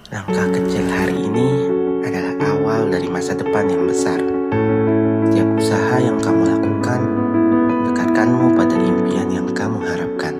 Langkah kecil hari ini adalah awal dari masa depan yang besar. Setiap usaha yang kamu lakukan dekatkanmu pada impian yang kamu harapkan.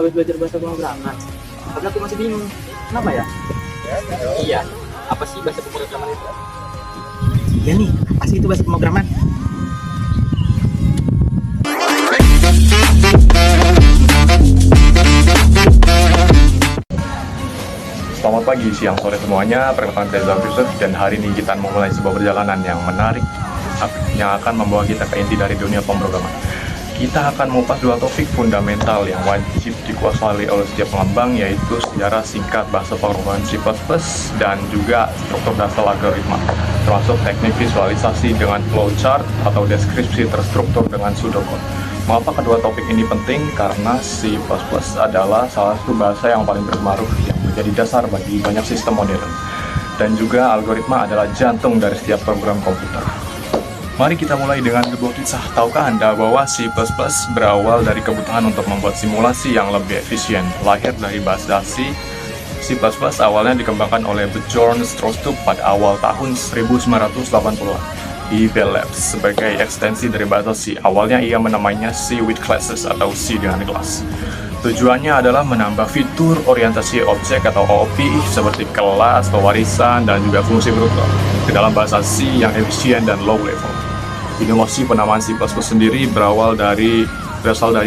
Habis belajar bahasa pemrograman, tapi aku masih bingung. Kenapa ya? Iya, apa sih bahasa pemrograman itu? Iya nih, apa sih itu bahasa pemrograman? Selamat pagi, siang, sore semuanya. Perkenalkan saya Zafir dan hari ini kita memulai sebuah perjalanan yang menarik yang akan membawa kita ke inti dari dunia pemrograman. Kita akan mengupas dua topik fundamental yang wajib dikuasai oleh setiap pengembang, yaitu sejarah singkat bahasa pemrograman C++ dan juga struktur dasar algoritma, termasuk teknik visualisasi dengan flowchart atau deskripsi terstruktur dengan pseudocode. Mengapa kedua topik ini penting? Karena C++ adalah salah satu bahasa yang paling berpengaruh yang menjadi dasar bagi banyak sistem modern, dan juga algoritma adalah jantung dari setiap program komputer. Mari kita mulai dengan sebuah kisah. Tahukah Anda bahwa C++ berawal dari kebutuhan untuk membuat simulasi yang lebih efisien? Lahir dari bahasa C awalnya dikembangkan oleh Bjorn Strostrup pada awal tahun 1980-an di Bell Labs sebagai ekstensi dari bahasa C. Awalnya ia menamainya C with classes atau C dengan kelas. Tujuannya adalah menambah fitur orientasi objek atau OOP seperti kelas, pewarisan, dan juga fungsi struktur ke dalam bahasa C yang efisien dan low level. Inovasi penamaan C++ sendiri berasal dari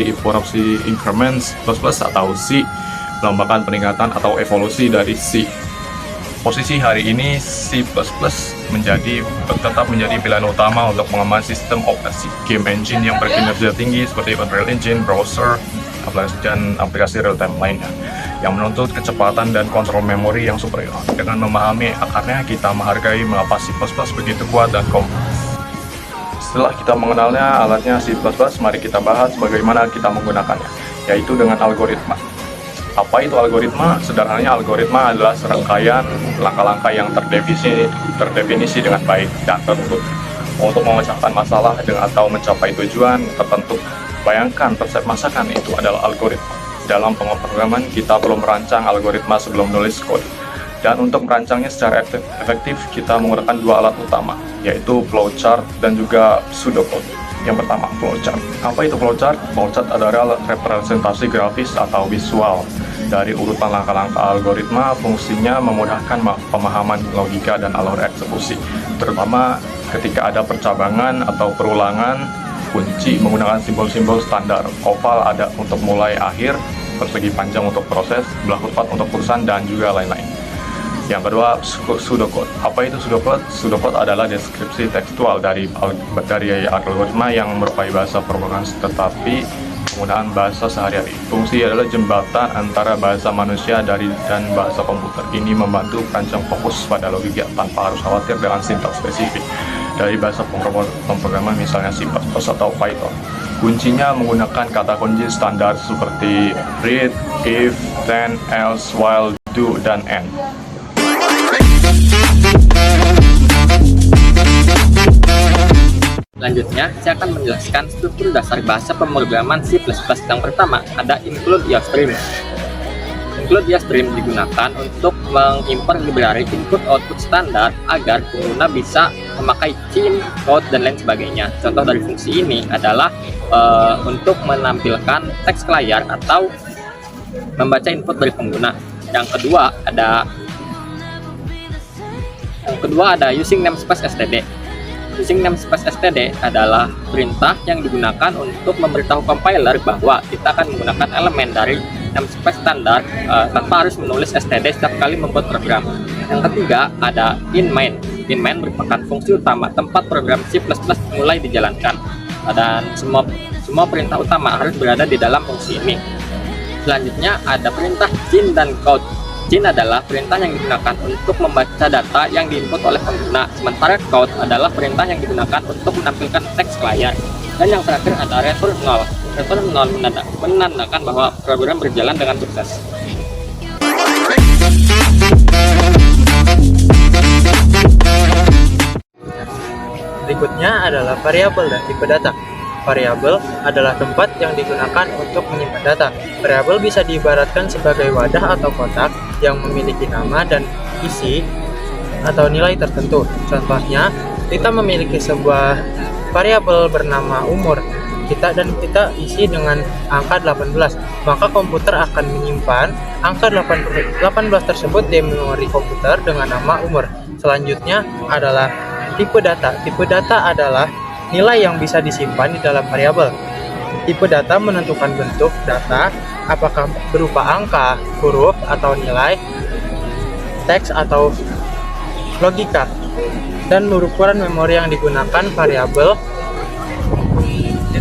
evolusi increments C++ atau C, melambangkan peningkatan atau evolusi dari C. Posisi hari ini C++ tetap menjadi pilihan utama untuk mengembangkan sistem operasi game engine yang berkinerja tinggi seperti Unreal Engine, browser, dan aplikasi real-time lainnya yang menuntut kecepatan dan kontrol memori yang superior. Dengan memahami akarnya, kita menghargai mengapa C++ begitu kuat dan kompleks. Setelah kita mengenalnya alatnya C++, mari kita bahas bagaimana kita menggunakannya, yaitu dengan algoritma. Apa itu algoritma? Sederhananya, algoritma adalah serangkaian langkah-langkah yang terdefinisi dengan baik dan terukur untuk memecahkan masalah atau mencapai tujuan tertentu. Bayangkan resep masakan itu adalah algoritma. Dalam pemrograman, kita perlu merancang algoritma sebelum menulis kode. Dan untuk merancangnya secara efektif, kita menggunakan dua alat utama, yaitu flowchart dan juga pseudocode. Yang pertama, flowchart. Apa itu flowchart? Flowchart adalah representasi grafis atau visual dari urutan langkah-langkah algoritma. Fungsinya memudahkan pemahaman logika dan alur eksekusi, terutama ketika ada percabangan atau perulangan. Kunci menggunakan simbol-simbol standar. Oval ada untuk mulai akhir, persegi panjang untuk proses, belah kurvat untuk urusan, dan juga lain-lain. Yang kedua, pseudocode. Apa itu pseudocode? Pseudocode adalah deskripsi tekstual dari algoritma yang merupakan bahasa pemrograman tetapi penggunaan bahasa sehari-hari. Fungsi adalah jembatan antara bahasa manusia dan bahasa komputer. Ini membantu perancang fokus pada logika tanpa harus khawatir dengan sintaks spesifik dari bahasa pemrograman, misalnya C++ atau Python. Kuncinya menggunakan kata kunci standar seperti read, if, then, else, while, do, dan end. Selanjutnya, saya akan menjelaskan struktur dasar bahasa pemrograman C++. Yang pertama, ada include iostream. Include iostream digunakan untuk mengimport library input-output standar agar pengguna bisa memakai theme, code, dan lain sebagainya. Contoh dari fungsi ini adalah untuk menampilkan teks ke layar atau membaca input dari pengguna. Yang kedua ada using namespace std. Using namespace std adalah perintah yang digunakan untuk memberitahu compiler bahwa kita akan menggunakan elemen dari namespace standar tanpa harus menulis std setiap kali membuat program. Yang ketiga ada in main. in main merupakan fungsi utama tempat program C++ mulai dijalankan, dan semua perintah utama harus berada di dalam fungsi ini. Selanjutnya ada perintah cin dan count. Cin adalah perintah yang digunakan untuk membaca data yang diinput oleh pengguna, sementara count adalah perintah yang digunakan untuk menampilkan teks ke layar. Dan yang terakhir ada return 0. Return 0 menandakan bahwa program berjalan dengan sukses. Berikutnya adalah variabel dan tipe data. Variabel adalah tempat yang digunakan untuk menyimpan data. Variabel bisa diibaratkan sebagai wadah atau kotak yang memiliki nama dan isi atau nilai tertentu. Contohnya, kita memiliki sebuah variabel bernama umur. Kita isi dengan angka 18. Maka komputer akan menyimpan angka 18 tersebut di memori komputer dengan nama umur. Selanjutnya adalah tipe data. Tipe data adalah nilai yang bisa disimpan di dalam variabel. Tipe data menentukan bentuk data, apakah berupa angka, huruf, atau nilai, teks, atau logika, dan ukuran memori yang digunakan variabel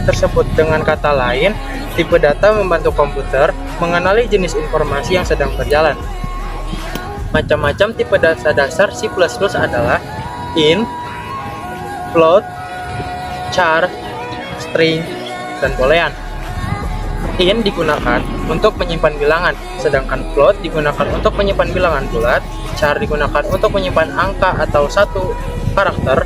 tersebut. Dengan kata lain, tipe data membantu komputer mengenali jenis informasi yang sedang berjalan. Macam-macam tipe data dasar C++ adalah int, float, char, string, dan boolean. Int digunakan untuk menyimpan bilangan, sedangkan float digunakan untuk menyimpan bilangan bulat, char digunakan untuk menyimpan angka atau satu karakter,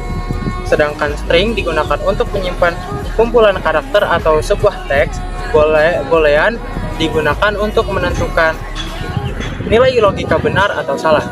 sedangkan string digunakan untuk menyimpan kumpulan karakter atau sebuah teks. Boolean digunakan untuk menentukan nilai logika benar atau salah.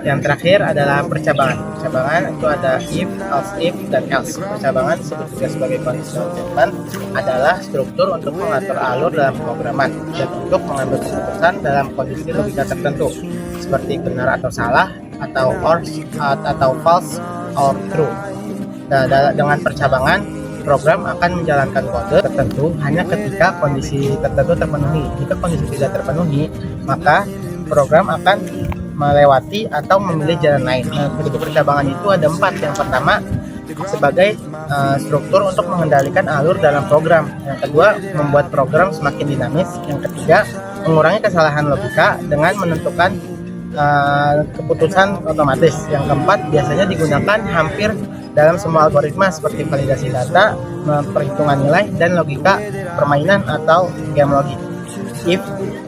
Yang terakhir adalah percabangan. Percabangan itu ada if, else if, dan else. Percabangan disebut juga sebagai conditional statement adalah struktur untuk mengatur alur dalam pemrograman dan untuk mengambil keputusan dalam kondisi logika tertentu, seperti benar atau salah, atau false or true. Dengan percabangan, program akan menjalankan kode tertentu hanya ketika kondisi tertentu terpenuhi. Jika kondisi tidak terpenuhi, maka program akan melewati atau memilih jalan lain. Bentuk percabangan itu ada 4. Yang pertama, sebagai struktur untuk mengendalikan alur dalam program. Yang kedua, membuat program semakin dinamis. Yang ketiga, mengurangi kesalahan logika dengan menentukan keputusan otomatis. Yang keempat, biasanya digunakan hampir dalam semua algoritma seperti validasi data, perhitungan nilai, dan logika permainan atau game logik. If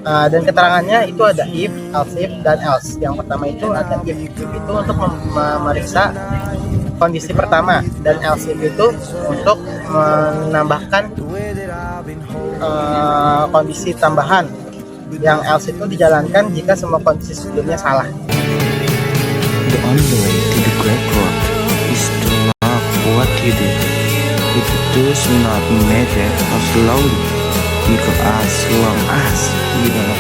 dan keterangannya itu ada if, else if, dan else. Yang pertama itu ada if. If itu untuk memeriksa kondisi pertama, dan else if itu untuk menambahkan kondisi tambahan. Yang else itu dijalankan jika semua kondisi sebelumnya salah. The only way to the great work is to love what you do. If it does not matter how slowly, because as long as you don't